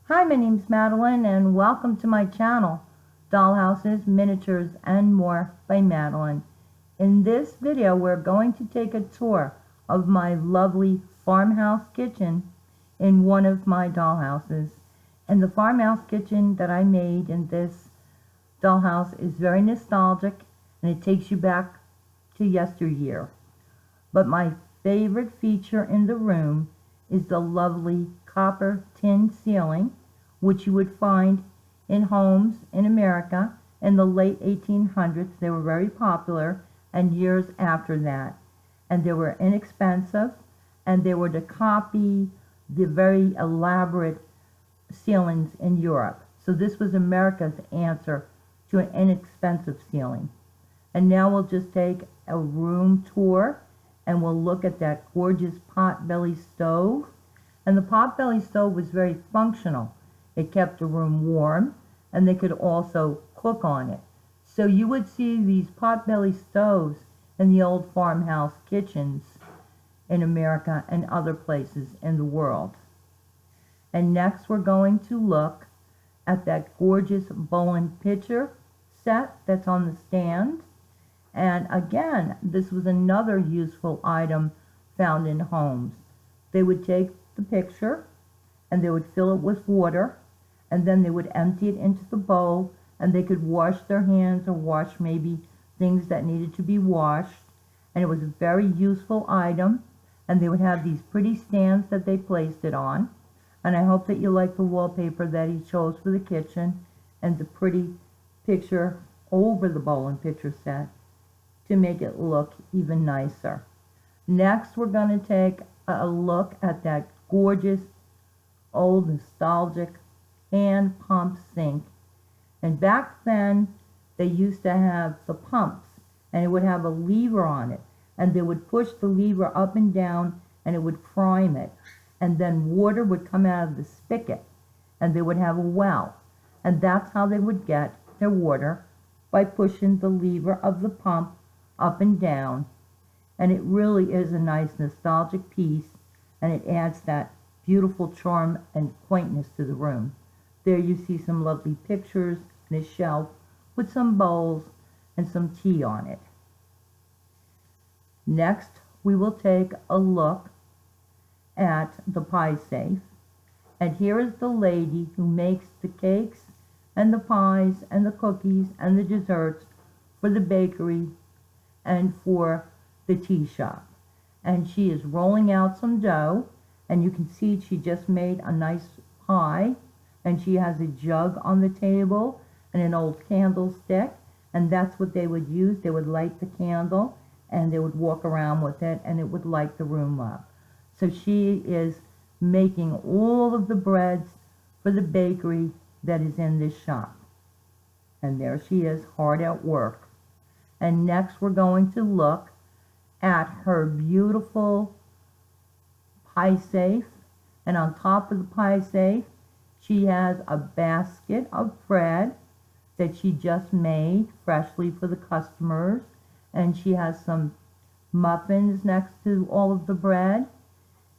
Hi, my name's Madeline and welcome to my channel, Dollhouses, Miniatures, and More by Madeline. In this video, we're going to take a tour of my lovely farmhouse kitchen in one of my dollhouses. And the farmhouse kitchen that I made in this dollhouse is very nostalgic and it takes you back to yesteryear. But my favorite feature in the room is the lovely copper tin ceiling, which you would find in homes in America in the late 1800s. They were very popular, and years after that. And they were inexpensive, and they were to copy the very elaborate ceilings in Europe. So this was America's answer to an inexpensive ceiling. And now we'll just take a room tour and we'll look at that gorgeous pot-belly stove. And the pot-belly stove was very functional. It kept the room warm, and they could also cook on it. So you would see these pot-belly stoves in the old farmhouse kitchens in America and other places in the world. And next we're going to look at that gorgeous bowling pitcher set that's on the stand. And again, this was another useful item found in homes. They would take the pitcher and they would fill it with water, and then they would empty it into the bowl, and they could wash their hands or wash maybe things that needed to be washed. And it was a very useful item, and they would have these pretty stands that they placed it on. And I hope that you like the wallpaper that he chose for the kitchen and the pretty picture over the bowl and pitcher set to make it look even nicer. Next, we're going to take a look at that gorgeous old nostalgic hand pump sink. And back then they used to have the pumps, and it would have a lever on it, and they would push the lever up and down and it would prime it, and then water would come out of the spigot, and they would have a well, and that's how they would get their water, by pushing the lever of the pump up and down. And it really is a nice nostalgic piece, and it adds that beautiful charm and quaintness to the room. There you see some lovely pictures and a shelf with some bowls and some tea on it. Next, we will take a look at the pie safe. And here is the lady who makes the cakes and the pies and the cookies and the desserts for the bakery and for the tea shop. And she is rolling out some dough, and you can see she just made a nice pie, and she has a jug on the table and an old candlestick, and that's what they would use. They would light the candle and they would walk around with it, and it would light the room up. So she is making all of the breads for the bakery that is in this shop. And there she is, hard at work. And next we're going to look at her beautiful pie safe. And on top of the pie safe, she has a basket of bread that she just made freshly for the customers. And she has some muffins next to all of the bread.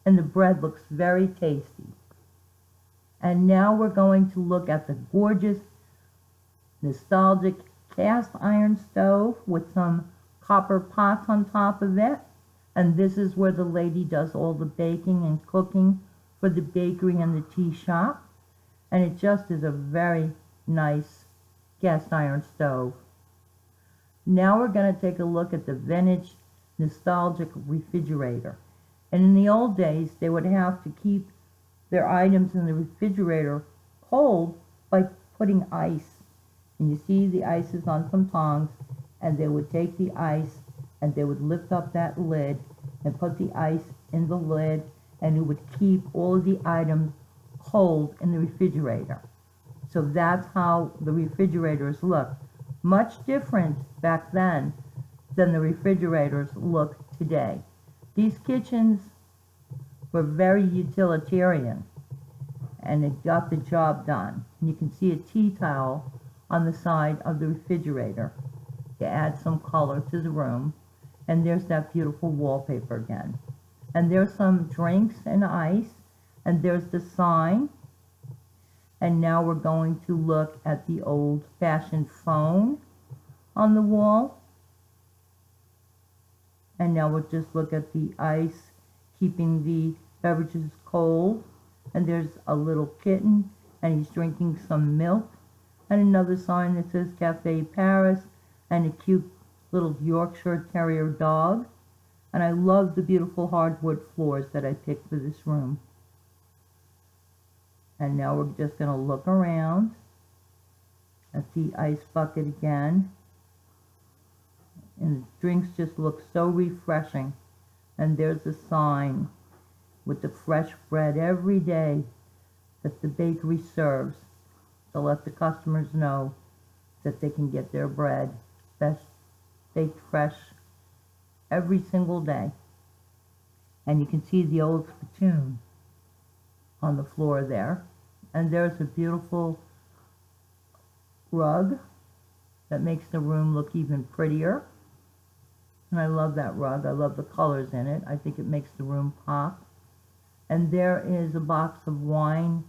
And the bread looks very tasty. And now we're going to look at the gorgeous, nostalgic cast iron stove with some copper pots on top of it. And this is where the lady does all the baking and cooking for the bakery and the tea shop. And it just is a very nice cast iron stove. Now we're going to take a look at the vintage nostalgic refrigerator. And in the old days, they would have to keep their items in the refrigerator cold by putting ice. And you see the ice is on some tongs, and they would take the ice and they would lift up that lid and put the ice in the lid, and it would keep all of the items cold in the refrigerator. So that's how the refrigerators look. Much different back then than the refrigerators look today. These kitchens were very utilitarian, and it got the job done. And you can see a tea towel on the side of the refrigerator to add some color to the room. And there's that beautiful wallpaper again. And there's some drinks and ice, and there's the sign. And now we're going to look at the old-fashioned phone on the wall. And now we'll just look at the ice keeping the beverages cold. And there's a little kitten, and he's drinking some milk. And another sign that says Cafe Paris, and a cute little Yorkshire Terrier dog. And I love the beautiful hardwood floors that I picked for this room. And now we're just going to look around at the ice bucket again. And the drinks just look so refreshing. And there's a sign with the fresh bread every day that the bakery serves to let the customers know that they can get their bread baked fresh every single day. And you can see the old spittoon on the floor there. And there's a beautiful rug that makes the room look even prettier. And I love that rug. I love the colors in it. I think it makes the room pop. And there is a box of wine.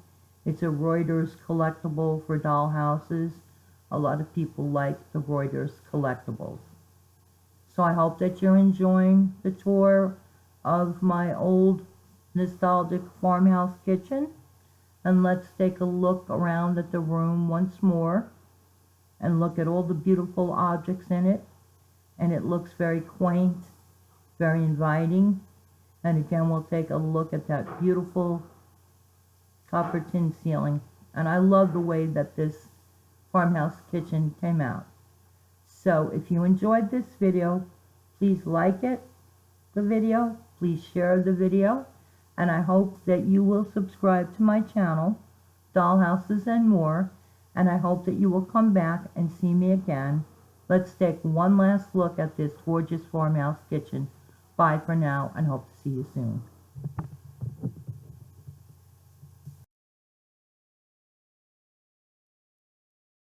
It's a Reuters collectible for Dollhouses. A lot of people like the Reuters collectibles. So I hope that you're enjoying the tour of my old nostalgic farmhouse kitchen. And let's take a look around at the room once more and look at all the beautiful objects in it. And it looks very quaint, very inviting. And again, we'll take a look at that beautiful copper tin ceiling. And I love the way that this farmhouse kitchen came out. So if you enjoyed this video, please like the video, please share the video, and I hope that you will subscribe to my channel, Dollhouses and More, and I hope that you will come back and see me again. Let's take one last look at this gorgeous farmhouse kitchen. Bye for now, and hope to see you soon.